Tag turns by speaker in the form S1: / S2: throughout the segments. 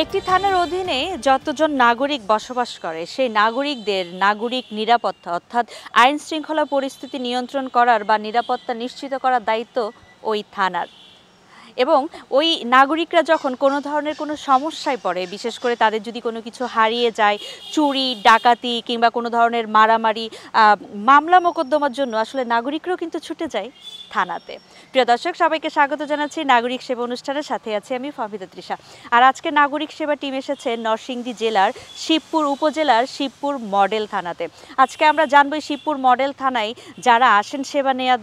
S1: একটি থানার অধীনে যতজন নাগরিক বসবাস করে সেই নাগরিকদের নাগরিক নিরাপত্তা অর্থাৎ আইন শৃঙ্খলা পরিস্থিতি নিয়ন্ত্রণ করার বা নিরাপত্তা নিশ্চিত করার দায়িত্ব ওই থানার। এবং ওই নাগরিকরা যখন কোনো ধরনের কোনো সমস্যায় পড়ে, বিশেষ করে তাদের যদি কোনো কিছু হারিয়ে যায়, চুরি ডাকাতি কিংবা কোনো ধরনের মারামারি, মামলা মোকদ্দমার জন্য আসলে নাগরিকরাও কিন্তু ছুটে যায় থানাতে। প্রিয় দর্শক, সবাইকে স্বাগত জানাচ্ছি নাগরিক সেবা অনুষ্ঠানের সাথে আছি আমি ফাহমিদা তৃষা। আর আজকে নাগরিক সেবা টিম এসেছে নরসিংদী জেলার শিবপুর উপজেলার শিবপুর মডেল থানাতে। আজকে আমরা জানবো শিবপুর মডেল থানায় যারা আসেন সেবা নেওয়ার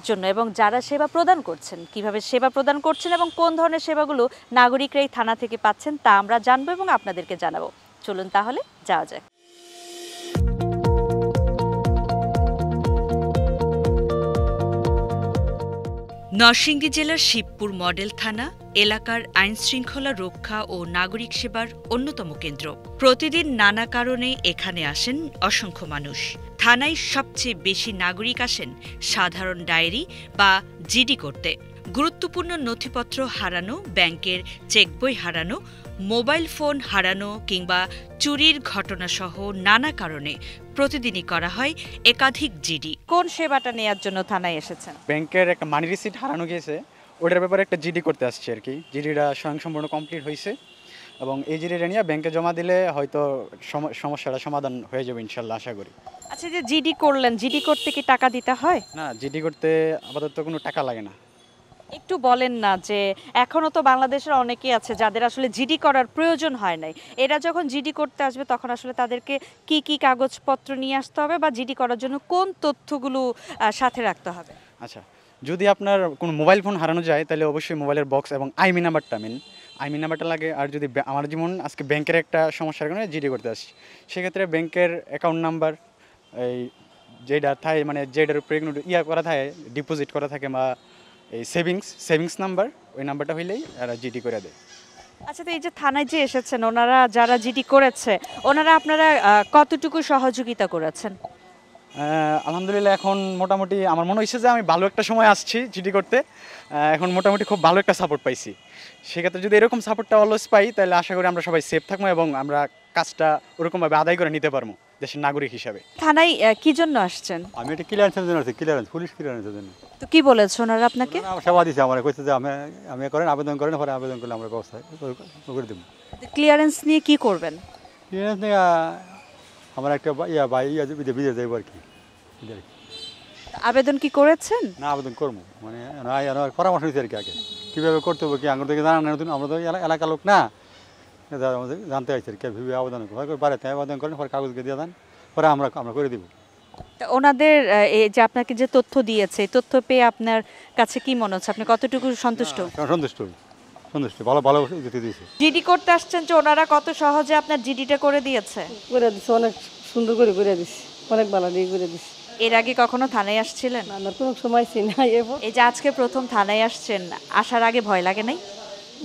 S1: জন্য এবং যারা সেবা প্রদান করছেন কিভাবে সেবা প্রদান করছেন এবং কোন ধরনের সেবাগুলো নাগরিকরা এই থানা থেকে পাচ্ছেন তা আমরা জানবো এবং আপনাদেরকে জানাবো। চলুন তাহলে যাওয়া যাক। নরসিংদী জেলার শিবপুর মডেল থানা এলাকার আইন শৃঙ্খলা রক্ষা ও নাগরিক সেবার অন্যতম কেন্দ্র। প্রতিদিন নানা কারণে এখানে আসেন অসংখ্য মানুষ। থানায় সবচেয়ে বেশি নাগরিক আসেন সাধারণ ডায়েরি বা জিডি করতে। গুরুত্বপূর্ণ নথিপত্র হারানো, ব্যাংকের চেকবই হারানো, মোবাইল ফোন হারানো কিংবা চুরির ঘটনাসহ নানা কারণে প্রতিদিনই করা হয় একাধিক জিডি। কোন সেবাটা নেয়ার জন্য থানায় এসেছেন?
S2: ব্যাংকের একটা মানি রিসিট হারানো গিয়েছে, ওটার ব্যাপারে একটা জিডি করতে আসছে আর কি। জিডিটা স্বয়ংসম্পূর্ণ কমপ্লিট হয়েছে এবং এই জিডিটা নিয়ে ব্যাংকে জমা দিলে হয়তো সমস্যাটা সমাধান হয়ে যাবে ইনশাল্লাহ, আশা করি।
S1: আচ্ছা, যে জিডি করলেন, জিডি করতে কি টাকা দিতে হয়?
S2: না, জিডি করতে আপাতত কোনো টাকা লাগে না।
S1: একটু বলেন না, যে এখনো তো বাংলাদেশের অনেকেই আছে যাদের আসলে জিডি করার প্রয়োজন হয় নাই। এরা যখন জিডি করতে আসবে তখন আসলে তাদেরকে কি কি কাগজপত্র নিয়ে আসতে হবে বা জিডি করার জন্য কোন তথ্যগুলো সাথে রাখতে হবে?
S2: আচ্ছা, যদি আপনার কোনো মোবাইল ফোন হারানো যায় তাহলে অবশ্যই মোবাইলের বক্স এবং আইমি নাম্বারটা আইমি নাম্বারটা লাগে। আর যদি আমার যেমন আজকে ব্যাংকের একটা সমস্যার কারণে জিডি করতে আসছি, সেক্ষেত্রে ব্যাংকের অ্যাকাউন্ট নাম্বার, এই যেটা থাকে মানে যেটার উপরে করা থাকে, ডিপোজিট করা থাকে বা এই সেভিংস নাম্বার, ওই নাম্বারটা হইলেই এরা জিডি করে দেয়।
S1: আচ্ছা, তো এই যে থানায় যে এসেছেন, ওনারা যারা জিডি করেছে ওনারা আপনারা কতটুকু সহযোগিতা করেছেন?
S2: আলহামদুলিল্লাহ, এখন মোটামুটি আমার মনে হয়েছে যে আমি ভালো একটা সময় আসছি জিডি করতে। এখন মোটামুটি খুব ভালো একটা সাপোর্ট পাইছি। সেক্ষেত্রে যদি এরকম সাপোর্টটা অলওয়েজ পাই তাহলে আশা করি আমরা সবাই সেফ থাকবো এবং আমরা কাজটা ওরকমভাবে আদায় করে নিতে পারবো দেশের নাগরিক হিসাবে।
S1: থানায় কি জন্য আসছেন?
S3: আমি এটা ক্লিয়ারেন্সের জন্য আসছি, পুলিশ ক্লিয়ারেন্সের জন্য।
S1: তো কি বলেছে ওনারা আপনাকে?
S3: সেবা দিয়েছে, আমার কইছে যে আমি করেন, আবেদন করেন, পরে আবেদন করলে আমরা ব্যবস্থা করে দেবো।
S1: ক্লিয়ারেন্স নিয়ে কি করবেন?
S3: ক্লিয়ারেন্স নিয়ে আমার একটা বিদেশ যাইব আর কি।
S1: আবেদন কি করেছেন?
S3: না, আবেদন করবো, মানে পরামর্শ দিচ্ছে আর কি আগে কীভাবে করতে হবে, কি আঙুর থেকে জানা নতুন, আমরা তো এলাকার লোক না, আমাদের জানতে চাইছে আর কি কীভাবে আবেদন করবো। বাড়িতে আবেদন করেন, পরে কাগজকে দিয়ে দেন, পরে আমরা করে দেবো।
S1: ওনাদের এই যে আপনাকে যে তথ্য দিয়েছে, তথ্য পেয়ে আপনার কাছে কি মনে হচ্ছে? আপনি কতটুকু সন্তুষ্ট?
S3: সন্তুষ্ট, ভালো দিয়েছে।
S1: জিডি করতে আসছেন যে ওনারা কত সহজে আপনার জিডিটা করে দিয়েছে?
S4: অনেক সুন্দর করে দিচ্ছে, অনেক ভালো দিয়ে করে দিচ্ছে।
S1: এর আগে কখনো থানায় আসছিলেন?
S4: না, কোনো সময় চিনি না।
S1: এই যে আজকে প্রথম থানায় আসছেন, আসার আগে ভয় লাগে নাই?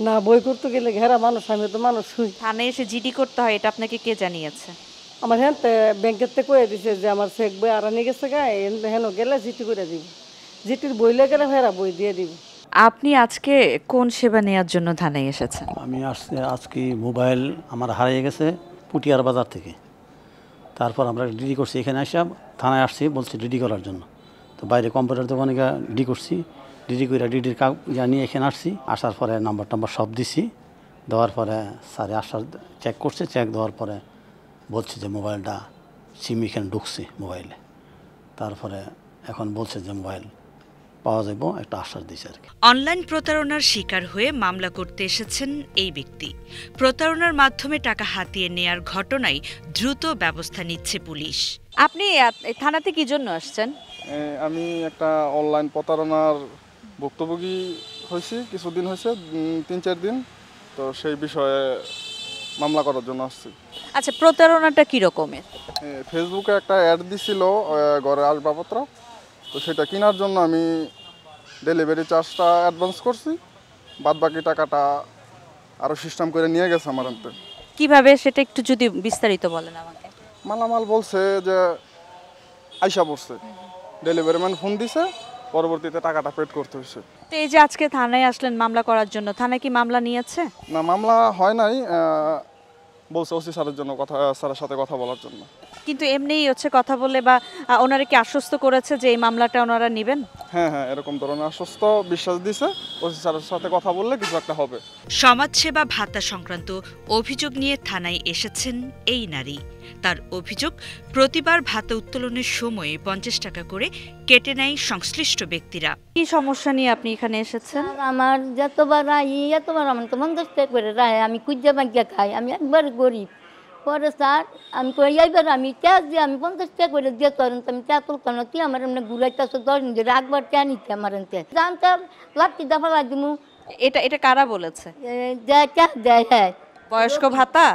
S4: না, বই করতে গেলে ঘেরা মানুষ, আমি তো মানুষ হই।
S1: থানায় এসে জিডি করতে হয়, এটা আপনাকে কে জানিয়েছে?
S4: আমার হ্যাঁ ব্যাংকের থেকে কয়ে দিছে যে আমার চেক বই আর নিয়ে গেছে হেন গেলে জিটি করে দিব, জিটির বইলে গেলে হেরা বই দিয়ে দিব।
S1: আপনি আজকে কোন সেবা নেওয়ার জন্য থানায় এসেছেন?
S5: আমি আজকে মোবাইল আমার হারিয়ে গেছে পুটিয়ার বাজার থেকে। তারপর আমরা ডিডি করছি, এখানে আসা থানায় আসছি, বলছি ডিডি করার জন্য। তো বাইরে কম্পিউটার দোকানে ডিডি করছি, ডিডি করে ডিডির নিয়ে এখানে আসছি। আসার পরে নাম্বার সব দিছি, দেওয়ার পরে স্যারে চেক করছে, চেক দেওয়ার পরে বলছে যে মোবাইলটা সিম এখানে ঢুকছে মোবাইলে। তারপরে এখন বলছে যে মোবাইল পাওয়া যাব, একটা আশ্বাস দিয়েছে আর কি।
S1: অনলাইন প্রতারণার শিকার হয়ে মামলা করতে এসেছেন এই ব্যক্তি। প্রতারণার মাধ্যমে টাকা হাতিয়ে নেয়ার ঘটনায় দ্রুত ব্যবস্থা নিচ্ছে পুলিশ। আপনি থানাতে কি জন্য আসছেন?
S6: আমি একটা অনলাইন প্রতারণার ভুক্তভোগী হয়েছি, কিছুদিন হয়েছে, 3-4 দিন। তো সেই বিষয়ে মামলা করার জন্য আসছি।
S1: আচ্ছা, প্রতারণাটা কি রকমের?
S6: ফেসবুকে একটা অ্যাড দিছিল ঘরের আসবাবপত্র, তো সেটা কেনার জন্য আমি ডেলিভারি চার্জটা অ্যাডভান্স করছি, বাদ বাকি টাকাটা আরও সিস্টেম করে নিয়ে গেছে আমার হাতে।
S1: কিভাবে সেটা একটু যদি বিস্তারিত বলেন আমাকে।
S6: মালামাল বলছে যে আইসা পড়ছে, ডেলিভারি ম্যান ফোন দিছে, পরবর্তীতে টাকাটা পেড করতে হয়েছে।
S1: তো এই যে আজকে থানায় আসলেন মামলা করার জন্য, থানায় কি মামলা নিয়েছে?
S6: না, মামলা হয় নাই, বলছে ওসি স্যারের জন্য স্যারের সাথে কথা বলার জন্য।
S1: কিন্তু এমনিই হচ্ছে কথা বলে বা ওনারা কি আশ্বস্ত করেছে যে এই মামলাটা ওনারা নেবেন?
S6: হ্যাঁ, এরকম ধরনের আশ্বস্ত বিশ্বাস দিছে, ওসি স্যারের সাথে কথা বললে কিছু একটা হবে।
S1: সমাজসেবা ভাতা সংক্রান্ত অভিযোগ নিয়ে থানায় এসেছেন এই নারী। তার অভিযোগ, প্রতিবার ভাতা উত্তোলনের সময় 50 টাকা করে কেটে নেয় সংশ্লিষ্ট ব্যক্তিরা। কি সমস্যা নিয়ে আপনি এখানে এসেছেন?
S7: আমার যতবার এতবার আমার তো 50 টাকা করে রায়, আমি কুজ্জা বাঙ্গিয়া খাই, আমি একবার গরিব। পরে স্যার আমি কই এইবার আমি ট্যাক্স দিয়ে আমি 50 টাকা করে দিয়ে তখন আমি ট্যাক্স তুলতাম না, তুই আমার এমনি ঘুরাইতেছ 10 দিন ধরে, একবার ট্যাক্স নিতে আমার এনতে জানতাম লাঠি দফা লাগিমু।
S1: এটা কারা বলেছে?
S7: দেয় ট্যাক্স দেয়, হ্যাঁ
S1: বয়স্ক ভাতা?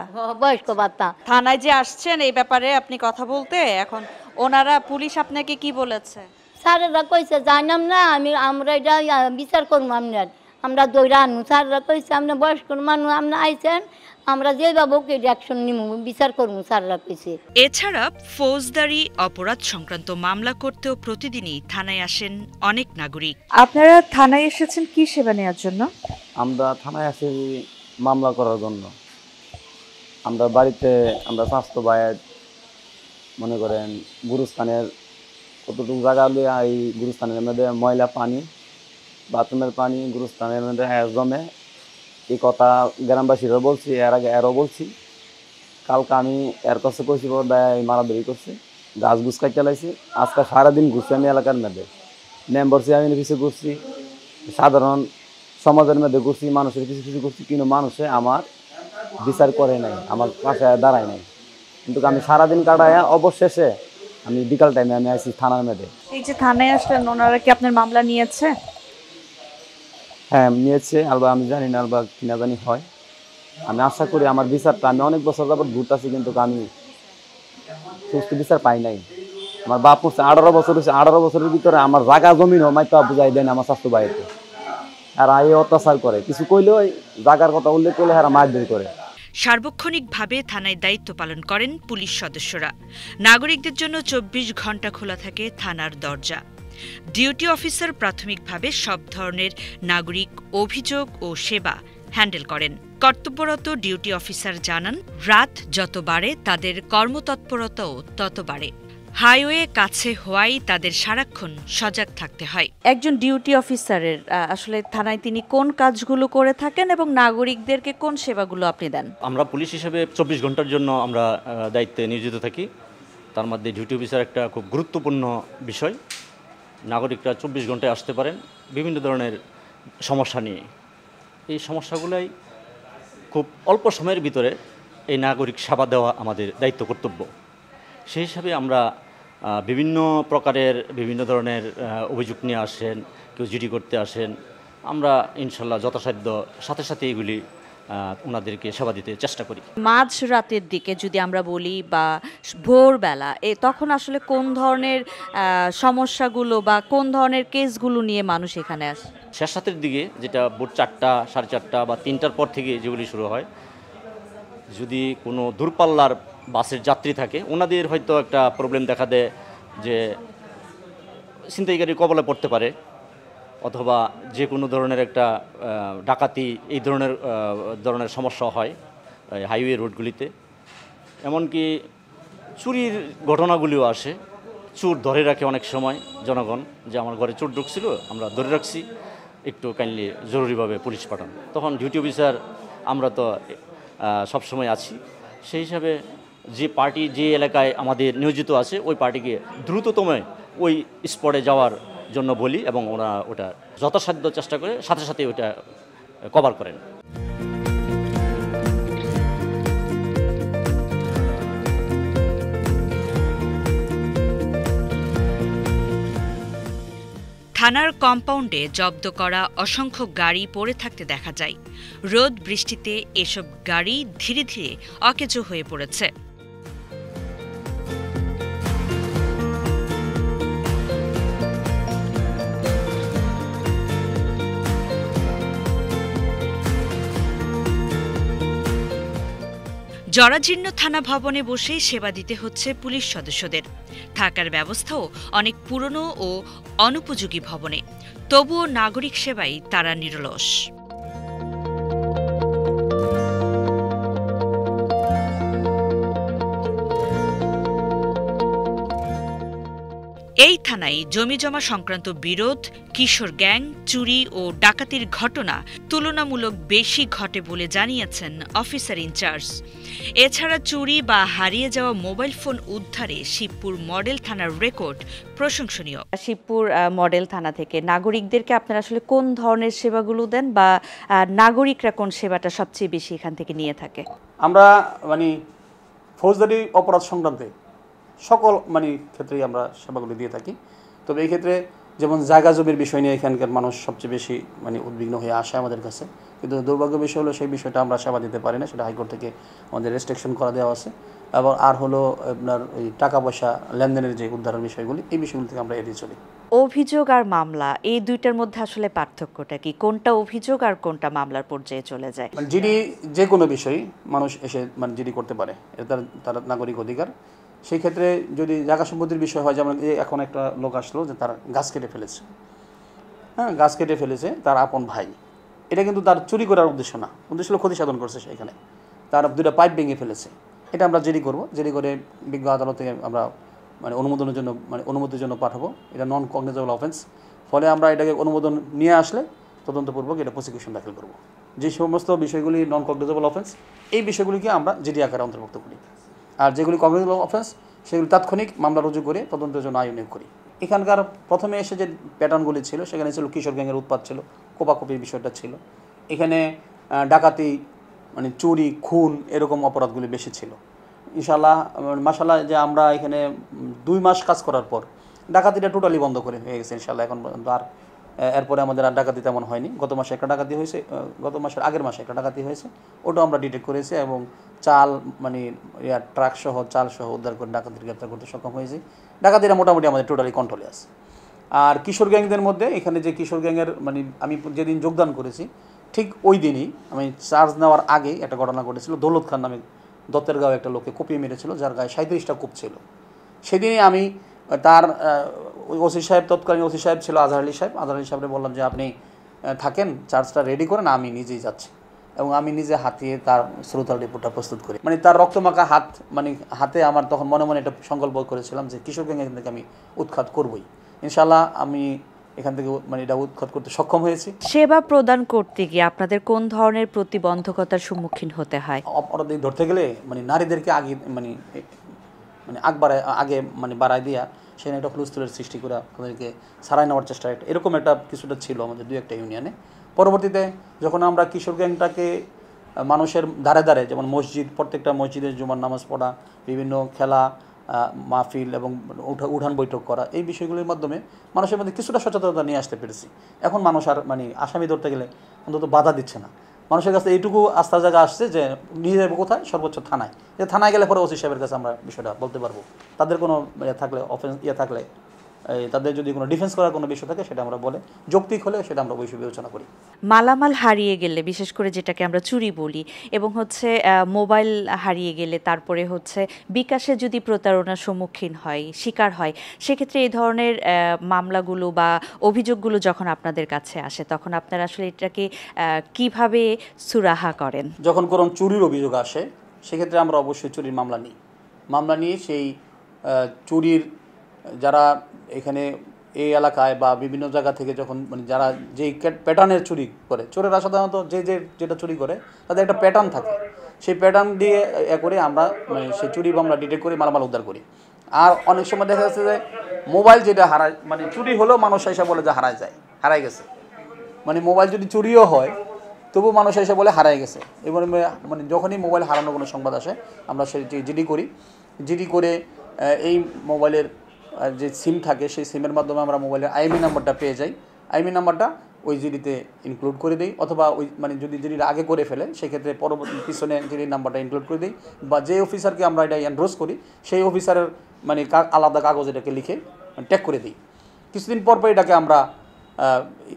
S7: বয়স্ক ভাতা।
S1: থানায় যে আসছেন এই ব্যাপারে আপনি কথা বলতে, এখন ওনারা পুলিশ আপনাকে কি বলেছে?
S7: স্যারেরা কইছে জানাম না, আমরা এটা বিচার করবো আপনার, আমরা দৌড়া আনু। স্যাররা কইছে আপনি বয়স্ক মানুষ, আপনি আইছেন, আমরা যেভাবে ওকে অ্যাকশন নিব, বিচার করবো, স্যাররা কইছে।
S1: এছাড়া ফৌজদারি অপরাধ সংক্রান্ত মামলা করতেও প্রতিদিনই থানায় আসেন অনেক নাগরিক। আপনারা থানায় এসেছেন কি সেবা নেওয়ার জন্য?
S8: আমরা থানায় আসি মামলা করার জন্য। আমরা বাড়িতে আমরা স্বাস্থ্য বায়াত মনে করেন গুরুস্থানের কতটুকু জায়গা হলে এই গুরুস্থানের মধ্যে ময়লা পানি, বাথরুমের পানি গুরুস্থানের মধ্যে জমে, এই কথা গ্রামবাসীরাও বলছি, এর আগে এরও বলছি। কালকে আমি এর কাছে কইছি, বড়দায় মারামারি করছে, গাছ গুছ কাটতে চালাইছি। আজকে সারাদিন ঘুরছি আমি এলাকার মধ্যে, মেম্বারসি আমি পিছিয়ে ঘুরছি, সাধারণ সমাজের মধ্যে ঘুরছি, মানুষের কিছু ঘুরছি, কিন্তু মানুষে আমার বিচার করে নাই, আমার পাশে দাঁড়ায় নাই। কিন্তু আমি সারাদিন কাটায় অবশেষে আমি বিকাল টাইমে আমি আইছি থানার মধ্যে।
S1: এই যে থানায় আসলেন, ওনারা কি আপনার মামলা নিয়েছে?
S8: হ্যাঁ নিয়েছে, আলবা আমি জানি না আলবা কিনা জানি হয়। আমি আশা করি আমার বিচারটা, আমি অনেক বছর যাবত ঘুরতেছি কিন্তু আমি সুস্থ বিচার পাই নাই। আমার বাপ মরছে 18 বছর হয়েছে, 18 বছরের ভিতরে আমার জায়গা জমিনও মাইপা বুঝাই দেন আমার স্বাস্থ্য বাড়িতে। আর এই অত্যাচার করে, কিছু কইলেও জায়গার কথা উল্লেখ করলে আর মারধর করে।
S1: সার্বক্ষণিকভাবে থানায় দায়িত্ব পালন করেন পুলিশ সদস্যরা। নাগরিকদের জন্য 24 ঘন্টা খোলা থাকে থানার দরজা। ডিউটি অফিসার প্রাথমিকভাবে সব ধরনের নাগরিক অভিযোগ ও সেবা হ্যান্ডেল করেন। কর্তব্যরত ডিউটি অফিসার জানান, রাত যত বাড়ে তাদের কর্মতৎপরতাও তত বাড়ে। হাইওয়ে কাছে হওয়ায় তাদের সারাক্ষণ সজাগ থাকতে হয়। একজন ডিউটি অফিসারের আসলে থানায় তিনি কোন কাজগুলো করে থাকেন এবং নাগরিকদেরকে কোন সেবাগুলো আপনি দেন?
S9: আমরা পুলিশ হিসেবে 24 ঘন্টার জন্য আমরা দায়িত্বে নিয়োজিত থাকি। তার মধ্যে ডিউটি অফিসার একটা খুব গুরুত্বপূর্ণ বিষয়। নাগরিকরা 24 ঘন্টায় আসতে পারেন বিভিন্ন ধরনের সমস্যা নিয়ে। এই সমস্যাগুলাই খুব অল্প সময়ের ভিতরে এই নাগরিক সেবা দেওয়া আমাদের দায়িত্ব কর্তব্য। সেই হিসাবে আমরা বিভিন্ন প্রকারের বিভিন্ন ধরনের অভিযোগ নিয়ে আসেন, কেউ জিডি করতে আসেন, আমরা ইনশাল্লাহ যথাসাধ্য সাথে সাথে এগুলি ওনাদেরকে সেবা দিতে চেষ্টা করি।
S1: মাঝ রাতের দিকে যদি আমরা বলি বা ভোরবেলা, তখন আসলে কোন ধরনের সমস্যাগুলো বা কোন ধরনের কেসগুলো নিয়ে মানুষ এখানে আসে?
S9: শেষ রাতের দিকে, যেটা ভোর 4টা, 4:30 বা 3টার পর থেকে যেগুলি শুরু হয়, যদি কোনো দূরপাল্লার বাসের যাত্রী থাকে, ওনাদের হয়তো একটা প্রবলেম দেখা দেয় যে ছিনতাইকারীর কবলে পড়তে পারে, অথবা যে কোনো ধরনের একটা ডাকাতি, এই ধরনের সমস্যা হয় হাইওয়ে রোডগুলিতে। এমনকি চুরির ঘটনাগুলিও আসে, চোর ধরে রাখে অনেক সময় জনগণ, যে আমার ঘরে চোর ঢুকছিল, আমরা ধরে রাখছি, একটু কাইন্ডলি জরুরিভাবে পুলিশ পাঠান। তখন ডিউটি অফিসার আমরা তো সবসময় আছি। সেই হিসাবে যে পার্টি যে এলাকায় আমাদের নিয়োজিত আছে, ওই পার্টিকে দ্রুততম ওই স্পটে যাওয়ার জন্য বলি এবং ওরা ওটা যথাসাধ্য চেষ্টা করে সাথে সাথে ওটা কভার করেন।
S1: থানার কম্পাউন্ডে জব্দ করা অসংখ্য গাড়ি পড়ে থাকতে দেখা যায়। রোদ বৃষ্টিতে এসব গাড়ি ধীরে ধীরে অকেজো হয়ে পড়েছে। জরাজীর্ণ থানা ভবনে বসেই সেবা দিতে হচ্ছে পুলিশ সদস্যদের। থাকার ব্যবস্থাও অনেক পুরনো ও অনুপযোগী ভবনে, তবুও নাগরিক সেবায় তারা নিরলস। এই থানায় জমিজমা সংক্রান্ত বিরোধ, কিশোর গ্যাং, চুরি ও ডাকাতির ঘটনা তুলনামূলক বেশি ঘটে বলে জানিয়েছেন অফিসার ইনচার্জ। এছাড়া চুরি বা হারিয়ে যাওয়া মোবাইল ফোন উদ্ধারে শিবপুর মডেল থানার রেকর্ড প্রশংসনীয়। শিবপুর মডেল থানা থেকে নাগরিকদেরকে আপনারা আসলে কোন ধরনের সেবাগুলো দেন, বা নাগরিকরা কোন সেবাটা সবচেয়ে বেশি এখান থেকে নিয়ে থাকে?
S5: আমরা ফৌজদারি অপরাধ সংক্রান্তে সকল ক্ষেত্রেই আমরা সেবাগুলি দিয়ে থাকি। তবে এই ক্ষেত্রে যেমন জায়গা জমির বিষয় নিয়ে এখানকার মানুষ সবচেয়ে বেশি উদ্বিগ্ন হয়ে আসে আমাদের কাছে, কিন্তু দুর্ভাগ্য বিষয় হলো সেই বিষয়টা আমরা সেবা দিতে পারি না, সেটা হাইকোর্ট থেকে আমাদের রেস্ট্রিকশন করা দেওয়া আছে। এবং আর হলো আপনার এই টাকা পয়সা লেনদেনের যে উদ্ধারের বিষয়গুলি, এই বিষয়গুলি থেকে আমরা এড়িয়ে চলি।
S1: অভিযোগ আর মামলা, এই দুইটার মধ্যে আসলে পার্থক্যটা কি? কোনটা অভিযোগ আর কোনটা মামলার পর্যায়ে চলে যায়?
S5: জিডি যে কোনো বিষয়ই মানুষ এসে জিডি করতে পারে, এটা তার নাগরিক অধিকার। সেই ক্ষেত্রে যদি জায়গা সম্পত্তির বিষয় হয়, যেমন এখন একটা লোক আসলো যে তার গাছ কেটে ফেলেছে, গাছ কেটে ফেলেছে তার আপন ভাই, এটা কিন্তু তার চুরি করার উদ্দেশ্য না, উদ্দেশ্য হলো ক্ষতি সাধন করছে, সেখানে তার 2টা পাইপ ভেঙে ফেলেছে। এটা আমরা জিডি করব, জিডি করে বিজ্ঞ আদালতে আমরা অনুমোদনের জন্য অনুমতির জন্য পাঠাবো। এটা নন কগনিজেবল অফেন্স, ফলে আমরা এটাকে অনুমোদন নিয়ে আসলে তদন্তপূর্বক এটা প্রসিকিউশন দাখিল করব। যে সমস্ত বিষয়গুলি নন কগনিজেবল অফেন্স, এই বিষয়গুলিকে আমরা জিডি আকারে অন্তর্ভুক্ত করি। আর যেগুলি কগনিজেবল অফেন্স, সেগুলি তাৎক্ষণিক মামলা রুজু করে তদন্তের জন্য আইন নিয়োগ করি। এখানকার প্রথমে এসে যে প্যাটার্নগুলি ছিল, সেখানে ছিল কিশোর গ্যাংয়ের উৎপাত ছিল, কোপাকুপির বিষয়টা ছিল। এখানে ডাকাতি, চুরি, খুন, এরকম অপরাধগুলি বেশি ছিল। ইনশাআল্লাহ মাশাআল্লাহ যে আমরা এখানে 2 মাস কাজ করার পর ডাকাতিটা টোটালি বন্ধ করে হয়ে গেছে ইনশাআল্লাহ। এখন আর এরপরে আমাদের আর ডাকাতি তেমন হয়নি। গত মাসে একটা ডাকাতি হয়েছে, গত মাসের আগের মাসে একটা ডাকাতি হয়েছে, ওটাও আমরা ডিটেক্ট করেছি এবং চাল ট্রাক সহ চাল সহ উদ্ধার করে ডাকাতির গ্রেপ্তার করতে সক্ষম হয়েছি। ডাকাতিরা মোটামুটি আমাদের টোটালি কন্ট্রোলে আছে। আর কিশোর গ্যাংদের মধ্যে এখানে যে কিশোর গ্যাংয়ের আমি যেদিন যোগদান করেছি ঠিক ওই দিনই আমি চার্জ নেওয়ার আগেই একটা ঘটনা ঘটেছিল। দৌলত খান নামে দত্তের গাঁও একটা লোককে কুপিয়ে মেরেছিল, যার গায়ে 37টা কূপ ছিল। সেদিনই আমি তার ওসি সাহেব, তৎকালীন ওসি সাহেব ছিল আজহার আলী সাহেব, আজহার আলী সাহেবকে বললাম যে আপনি থাকেন, চার্জটা রেডি করেন, আমি নিজেই যাচ্ছি। এবং আমি নিজে হাতিয়ে তার শ্রোতার রিপোর্টটা প্রস্তুত করি। তার রক্তমাখা হাত হাতে আমার তখন মনে মনে একটা সংকল্প করেছিলাম যে কিশোর গ্যাং এখান থেকে আমি উৎখাত করবই। ইনশাআল্লাহ আমি এখান থেকে এটা উৎখাত করতে সক্ষম হয়েছি।
S1: সেবা প্রদান করতে গিয়ে আপনাদের কোন ধরনের প্রতিবন্ধকতার সম্মুখীন হতে হয়?
S5: অপরাধী ধরতে গেলে নারীদেরকে আগে আগে বাড়ায় দিয়া সেখানে একটা হুলস্থুলের সৃষ্টি করে তাদেরকে ছাড়াই নেওয়ার চেষ্টা, এরকম একটা কিছুটা ছিল আমাদের 2-1টা ইউনিয়নে। পরবর্তীতে যখন আমরা কিশোর গ্যাংটাকে মানুষের ধারে ধারে, যেমন মসজিদ, প্রত্যেকটা মসজিদে জুমার নামাজ পড়া, বিভিন্ন খেলা, মাহফিল এবং উঠান বৈঠক করা, এই বিষয়গুলির মাধ্যমে মানুষের মধ্যে কিছুটা সচেতনতা নিয়ে আসতে পেরেছি। এখন মানুষ আর আসামি ধরতে গেলে অন্তত বাধা দিচ্ছে না। মানুষের কাছে এইটুকু আস্থার জায়গা আসছে যে নিয়ে যাবো কোথায়, সর্বোচ্চ থানায়। যে থানায় গেলে পরে ওসি সাহেবের কাছে আমরা বিষয়টা বলতে পারবো। তাদের কোনো থাকলে অফেন্স থাকলে, তাদের যদি কোনো ডিফেন্স করার কোনো বিষয় থাকে, সেটা আমরা বলে যৌক্তিক হলে সেটা আমরা অবশ্যই বিবেচনা করি।
S1: মালামাল হারিয়ে গেলে, বিশেষ করে যেটাকে আমরা চুরি বলি, এবং মোবাইল হারিয়ে গেলে, তারপরে বিকাশে যদি প্রতারণার সম্মুখীন হয়, শিকার হয়, সেক্ষেত্রে এই ধরনের মামলাগুলো বা অভিযোগগুলো যখন আপনাদের কাছে আসে, তখন আপনারা আসলে এটাকে কিভাবে সুরাহা করেন?
S5: যখন কোনো চুরির অভিযোগ আসে, সেক্ষেত্রে আমরা অবশ্যই চুরির মামলা নিয়ে সেই চুরির যারা এখানে এই এলাকায় বা বিভিন্ন জায়গা থেকে যখন যারা যেই প্যাটার্নের চুরি করে, চোরেরা সাধারণত যেটা চুরি করে তাদের একটা প্যাটার্ন থাকে, সেই প্যাটার্ন দিয়ে করে আমরা সেই চুরি মামলা ডিটেক্ট করে মালামাল উদ্ধার করি। আর অনেক সময় দেখা যাচ্ছে যে মোবাইল যেটা হারায়, চুরি হলেও মানুষ এসে বলে যে হারাই গেছে। মোবাইল যদি চুরিও হয় তবু মানুষ এসে বলে হারাই গেছে। এবার যখনই মোবাইল হারানোর কোনো সংবাদ আসে, আমরা সেই জিডি করে এই মোবাইলের যে সিম থাকে, সেই সিমের মাধ্যমে আমরা মোবাইলের আইএমই নাম্বারটা পেয়ে যাই। আইএমই নাম্বারটা ওই জিডিতে ইনক্লুড করে দিই, অথবা ওই যদি জিডির আগে করে ফেলে, সেক্ষেত্রে পরবর্তী পিছনে জিডির নাম্বারটা ইনক্লুড করে দিই, বা যে অফিসারকে আমরা এটা এনডোর্স করি সেই অফিসারের আলাদা কাগজ এটাকে লিখে ট্যাগ করে দিই। কিছুদিন পর এটাকে আমরা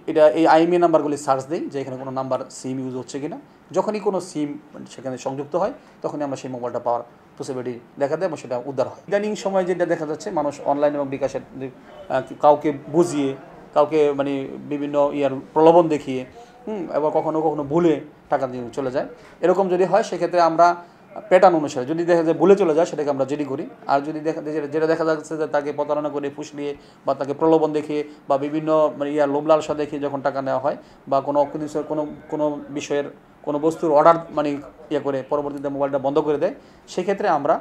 S5: এটা এই আইএমই নাম্বারগুলি সার্চ দিই যে এখানে কোনো নাম্বার সিম ইউজ হচ্ছে কিনা। যখনই কোনো সিম সেখানে সংযুক্ত হয় তখনই আমরা সেই মোবাইলটা পাওয়ার পসিবিলিটি দেখা দেয় এবং সেটা উদ্ধার হয়। ইদানিং সময় যেটা দেখা যাচ্ছে মানুষ অনলাইন এবং বিকাশের কাউকে বুঝিয়ে, কাউকে মানে বিভিন্ন প্রলোভন দেখিয়ে এবং কখনো কখনো ভুলে টাকা দিয়ে চলে যায়। এরকম যদি হয় সেক্ষেত্রে আমরা প্যাটার্ন অনুসারে যদি দেখা যায় ভুলে চলে যায় সেটাকে আমরা জিডি করি। আর যদি যেটা দেখা যাচ্ছে যে তাকে প্রতারণা করে ফুসলিয়ে বা তাকে প্রলোভন দেখিয়ে বা বিভিন্ন মানে লোভ লালসা দেখিয়ে যখন টাকা নেওয়া হয় বা কোনো বিষয়ের কোনো বস্তুর অর্ডার মানে করে পরবর্তীতে মোবাইলটা বন্ধ করে দেয়, সেক্ষেত্রে আমরা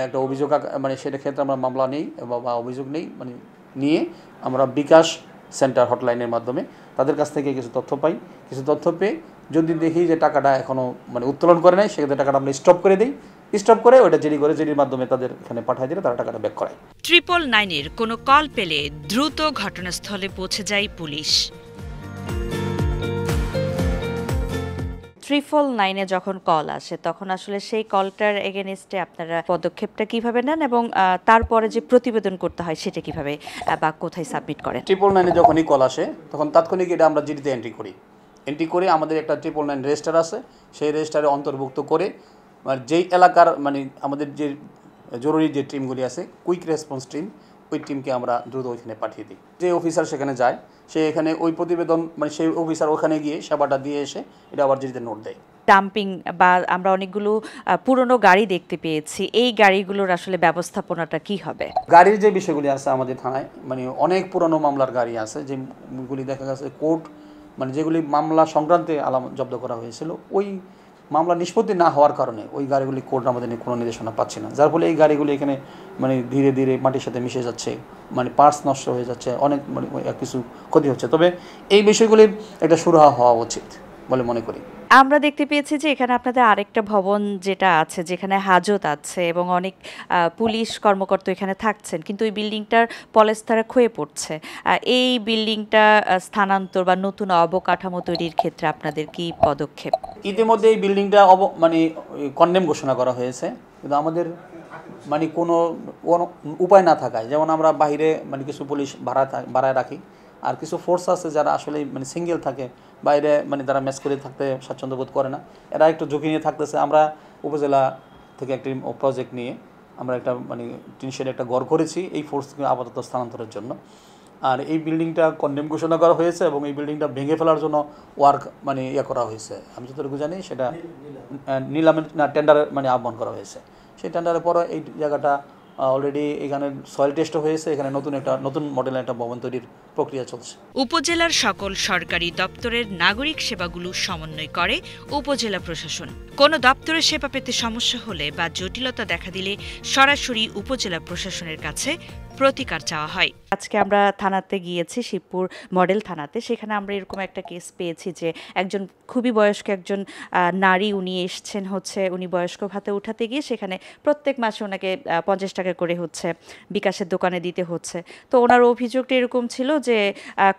S5: একটা অভিযোগ মানে সেটা ক্ষেত্রে আমরা মামলা নেই বা অভিযোগ নেই মানে নিয়ে আমরা বিকাশ সেন্টার হটলাইনের মাধ্যমে তাদের কাছ থেকে কিছু তথ্য পাই। কিছু তথ্য পেয়ে যদি দেখি যে টাকাটা এখনও মানে উত্তোলন করে নাই, সেক্ষেত্রে টাকাটা আমরা স্টপ করে দিই। স্টপ করে ওইটা জিডি করে জিডির মাধ্যমে তাদের এখানে পাঠিয়ে দিলে তারা টাকাটা ব্যাক করায়।
S1: 999-এর কোনো কল পেলে দ্রুত ঘটনাস্থলে পৌঁছে যায় পুলিশ। 999-এ যখন কল আসে তখন আসলে সেই কলটার এগেনস্টে আপনারা পদক্ষেপটা কিভাবে নেন এবং তারপরে যে প্রতিবেদন করতে হয় সেটা কিভাবে বা কোথায় সাবমিট করেন?
S5: 999-এ যখনই কল আসে তখন তাৎক্ষণিক এটা আমরা জিডিতে এন্ট্রি করি। আমাদের একটা 999 রেজিস্টার আছে, সেই রেজিস্টারে অন্তর্ভুক্ত করে যেই এলাকার মানে আমাদের যে জরুরি যে টিমগুলি আছে, কুইক রেসপন্স টিম, ওই টিমকে আমরা দ্রুত ওইখানে পাঠিয়ে দিই। যে অফিসার সেখানে যায়, সে এখানে ওই প্রতিবেদন মানে সেই অফিসার ওখানে গিয়ে সেবাটা দিয়ে এসে এটা আবার জিডিতে নোট দেয়।
S1: ডাম্পিং বা আমরা অনেকগুলো পুরনো গাড়ি দেখতে পেয়েছি, এই গাড়িগুলোর আসলে ব্যবস্থাপনাটা কি হবে?
S5: গাড়ির যে বিষয়গুলি আছে আমাদের থানায় মানে অনেক পুরনো মামলার গাড়ি আছে, যেগুলি দেখা গেছে কোর্ট মানে যেগুলি মামলা সংক্রান্তে জব্দ করা হয়েছিল, ওই মামলা নিষ্পত্তি না হওয়ার কারণে ওই গাড়িগুলি কোর্ট আমাদের কোনো নির্দেশনা পাচ্ছে না, যার ফলে এই গাড়িগুলি এখানে মানে ধীরে ধীরে মাটির সাথে মিশে যাচ্ছে, মানে পার্টস নষ্ট হয়ে যাচ্ছে, অনেক মানে কিছু ক্ষতি হচ্ছে। তবে এই বিষয়গুলির একটা সুরাহা হওয়া উচিত বলে মনে করি।
S1: আমরা দেখতে পেয়েছি যে এখানে আপনাদের আরেকটা ভবন যেটা আছে, যেখানে হাজত আছে এবং অনেক পুলিশ কর্মকর্তা এখানে থাকছেন, কিন্তু ওই বিল্ডিংটার পলেস্তারা ক্ষয়ে পড়ছে। এই বিল্ডিংটা স্থানান্তর বা নতুন অবকাঠামো তৈরির ক্ষেত্রে আপনাদের কি পদক্ষেপ?
S5: ইতিমধ্যে এই বিল্ডিংটা মানে কন্ডেম ঘোষণা করা হয়েছে, কিন্তু আমাদের মানে কোনো উপায় না থাকায়, যেমন আমরা বাইরে মানে কিছু পুলিশ ভাড়ায় রাখি, আর কিছু ফোর্স আছে যারা আসলে মানে সিঙ্গেল থাকে, বাইরে মানে তারা ম্যাচ করে থাকতে স্বাচ্ছন্দ্য বোধ করে না, এরা একটু ঝুঁকি নিয়ে থাকতেছে। আমরা উপজেলা থেকে একটি প্রজেক্ট নিয়ে আমরা একটা মানে টিনশেড একটা ঘর করেছি এই ফোর্সকে আপাতত স্থানান্তরের জন্য। আর এই বিল্ডিংটা কন্ডেম ঘোষণা করা হয়েছে এবং এই বিল্ডিংটা ভেঙে ফেলার জন্য ওয়ার্ক মানে করা হয়েছে। আমি যতটুকু জানি সেটা নিলামের টেন্ডারের মানে আহ্বান করা হয়েছে। সেই টেন্ডারের পরে এই জায়গাটা অলরেডি এখানে সয়েল টেস্ট হয়েছে, এখানে নতুন মডেলের একটা ভবন তৈরির প্রক্রিয়া চলছে।
S1: উপজেলার সকল সরকারি দপ্তরের নাগরিক সেবাগুলো সমন্বয় করে উপজেলা প্রশাসন। কোনো দপ্তরের সেবা পেতে সমস্যা হলে বা জটিলতা দেখা দিলে সরাসরি উপজেলা প্রশাসনের কাছে প্রতিকার চাওয়া হয়। আজকে আমরা থানাতে গিয়েছি, শিবপুর মডেল থানাতে। সেখানে আমরা এরকম একটা কেস পেয়েছি যে একজন খুবই বয়স্ক একজন নারী, উনি এসছেন উনি বয়স্ক ভাতা উঠাতে গিয়ে সেখানে প্রত্যেক মাসে ওনাকে 50 টাকা করে বিকাশের দোকানে দিতে হচ্ছে। তো ওনার অভিযোগটা এরকম ছিল যে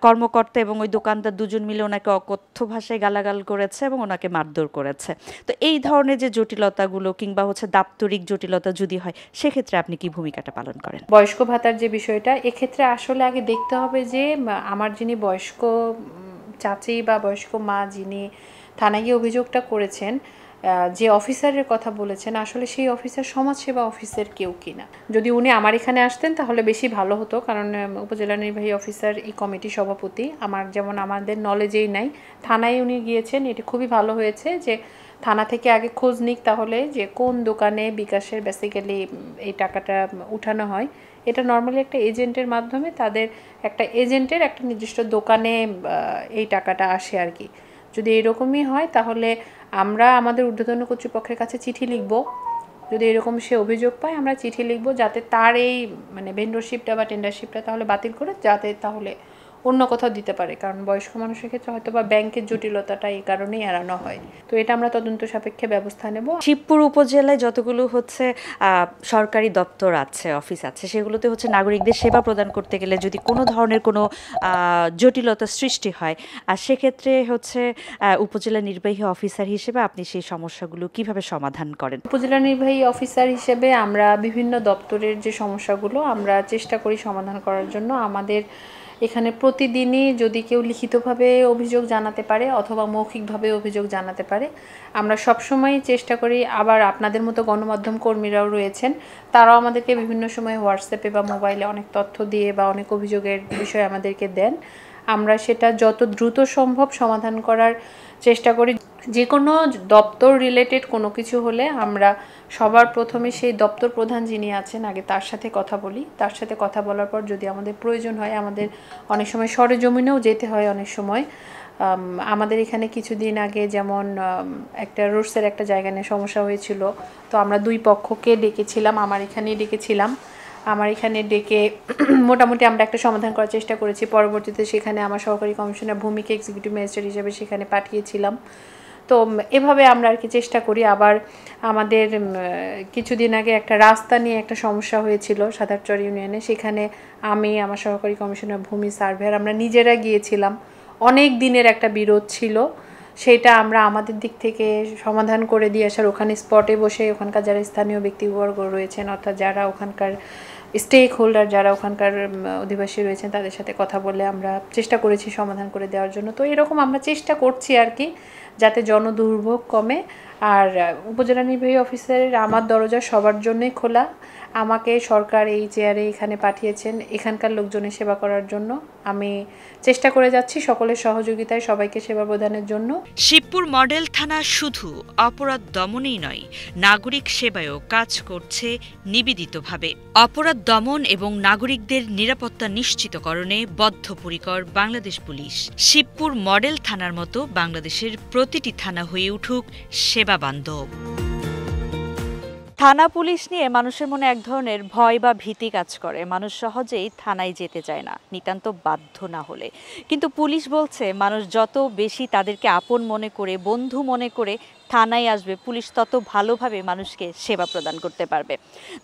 S1: কর্মকর্তা এবং ওই দোকানদার দুজন মিলে ওনাকে অকথ্য ভাষায় গালাগাল করেছে এবং ওনাকে মারধর করেছে। তো এই ধরনের যে জটিলতাগুলো কিংবা দাপ্তরিক জটিলতা যদি হয়, সেক্ষেত্রে আপনি কি ভূমিকাটা পালন করেন?
S10: বয়স্ক ভাতার যে বিষয়টা, এক্ষেত্রে আসলে আগে দেখতে হবে যে আমার যিনি বয়স্ক চাচি বা বয়স্ক মা যিনি থানায় গিয়ে অভিযোগটা করেছেন, যে অফিসারের কথা বলেছেন, আসলে সেই অফিসার সমাজসেবা অফিসের কেউ কিনা। যদি উনি আমার এখানে আসতেন তাহলে বেশি ভালো হতো, কারণ উপজেলা নির্বাহী অফিসার এই কমিটি সভাপতি, আমাদের নলেজেই নাই। থানায় উনি গিয়েছেন, এটি খুবই ভালো হয়েছে যে থানা থেকে আগে খোঁজ নিক তাহলে যে কোন দোকানে বিকাশের বেসিক্যালি এই টাকাটা উঠানো হয়। এটা নর্মালি একটা এজেন্টের মাধ্যমে, তাদের একটা এজেন্টের একটা নির্দিষ্ট দোকানে এই টাকাটা আসে আর কি। যদি এরকমই হয় তাহলে আমরা আমাদের ঊর্ধ্বতন কর্তৃপক্ষের কাছে চিঠি লিখব। যদি এরকম সে অভিযোগ পায় আমরা চিঠি লিখব যাতে তার এই মানে ভেন্ডরশিপটা বা টেন্ডারশিপটা তাহলে বাতিল করে যাতে তাহলে অন্য কোথাও দিতে পারে, কারণ বয়স্ক মানুষের ক্ষেত্রে হয়তো বা ব্যাংকের জটিলতাটা এই কারণেই এড়ানো হয়। তো এটা আমরা তদন্ত সাপেক্ষে ব্যবস্থা নেব।
S1: শিবপুর উপজেলায় যতগুলো সরকারি দপ্তর আছে, অফিস আছে, সেগুলোতে নাগরিকদের সেবা প্রদান করতে গেলে যদি কোনো ধরনের কোনো জটিলতা সৃষ্টি হয়, আর সেক্ষেত্রে উপজেলা নির্বাহী অফিসার হিসেবে আপনি সেই সমস্যাগুলো কিভাবে সমাধান করেন?
S10: উপজেলা নির্বাহী অফিসার হিসেবে আমরা বিভিন্ন দপ্তরের যে সমস্যাগুলো আমরা চেষ্টা করি সমাধান করার জন্য। আমাদের এখানে প্রতিদিনই যদি কেউ লিখিতভাবে অভিযোগ জানাতে পারে অথবা মৌখিকভাবে অভিযোগ জানাতে পারে। আমরা সবসময় চেষ্টা করি, আবার আপনাদের মতো গণমাধ্যম কর্মীরাও রয়েছেন, তারাও আমাদেরকে বিভিন্ন সময় হোয়াটসঅ্যাপে বা মোবাইলে অনেক তথ্য দিয়ে বা অনেক অভিযোগের বিষয় আমাদেরকে দেন। আমরা সেটা যত দ্রুত সম্ভব সমাধান করার চেষ্টা করি। যে কোনো দপ্তর রিলেটেড কোনো কিছু হলে আমরা সবার প্রথমে সেই দপ্তর প্রধান যিনি আছেন আগে তার সাথে কথা বলি। তার সাথে কথা বলার পর যদি আমাদের প্রয়োজন হয়, আমাদের অনেক সময় সরেজমিনেও যেতে হয়। অনেক সময় আমাদের এখানে কিছুদিন আগে যেমন একটা রোডসের একটা জায়গা নিয়ে সমস্যা হয়েছিল, তো আমরা দুই পক্ষকে ডেকেছিলাম, আমার এখানেই ডেকেছিলাম। আমার এখানে ডেকে মোটামুটি আমরা একটা সমাধান করার চেষ্টা করেছি। পরবর্তীতে সেখানে আমার সহকারী কমিশনার ভূমিকে এক্সিকিউটিভ ম্যাজিস্ট্রেট হিসেবে সেখানে পাঠিয়েছিলাম। তো এভাবে আমরা আর কি চেষ্টা করি। আবার আমাদের কিছুদিন আগে একটা রাস্তা নিয়ে একটা সমস্যা হয়েছিল সাদারচর ইউনিয়নে, সেখানে আমি, আমার সহকারী কমিশনার ভূমি, সার্ভেয়ার আমরা নিজেরা গিয়েছিলাম। অনেক দিনের একটা বিরোধ ছিল, সেটা আমরা আমাদের দিক থেকে সমাধান করে দিয়ে আসার, ওখানে স্পটে বসে ওখানকার যারা স্থানীয় ব্যক্তিবর্গ রয়েছেন অর্থাৎ যারা ওখানকার স্টেক হোল্ডার, যারা ওখানকার অধিবাসী রয়েছেন তাদের সাথে কথা বলে আমরা চেষ্টা করেছি সমাধান করে দেওয়ার জন্য। তো এরকম আমরা চেষ্টা করছি আর কি, যাতে জনদুর্ভোগ কমে। আর উপজেলা নির্বাহী অফিসারের আমার দরজা সবার জন্যই খোলা। আমাকে সরকার এই চেয়ারে এখানে পাঠিয়েছেন এখানকার লোকজনের সেবা করার জন্য। আমি চেষ্টা করে যাচ্ছি সকলের সহযোগিতায় সবাইকে সেবা প্রদানের জন্য।
S1: শিবপুর মডেল থানা শুধু অপরাধ দমনেই নয়, নাগরিক সেবায়ও কাজ করছে নিবেদিতভাবে। অপরাধ দমন এবং নাগরিকদের নিরাপত্তা নিশ্চিতকরণে বদ্ধপরিকর বাংলাদেশ পুলিশ। শিবপুর মডেল থানার মতো বাংলাদেশের প্রতিটি থানা হয়ে উঠুক সেবা বান্ধব। থানা পুলিশ নিয়ে মানুষের মনে এক ধরনের ভয় বা ভীতি কাজ করে। মানুষ সহজেই থানায় যেতে চায় না, নিতান্ত বাধ্য না হলে। কিন্তু পুলিশ বলছে, মানুষ যত বেশি তাদেরকে আপন মনে করে, বন্ধু মনে করে থানায় আসবে, পুলিশ তত ভালোভাবে মানুষকে সেবা প্রদান করতে পারবে।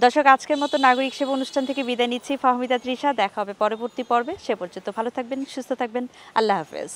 S1: দর্শক, আজকের মতো নাগরিক সেবা অনুষ্ঠান থেকে বিদায় নিচ্ছি। ফাহমিদা তৃষা, দেখা হবে পরবর্তী পর্বে। সে পর্যন্ত ভালো থাকবেন, সুস্থ থাকবেন। আল্লাহ হাফেজ।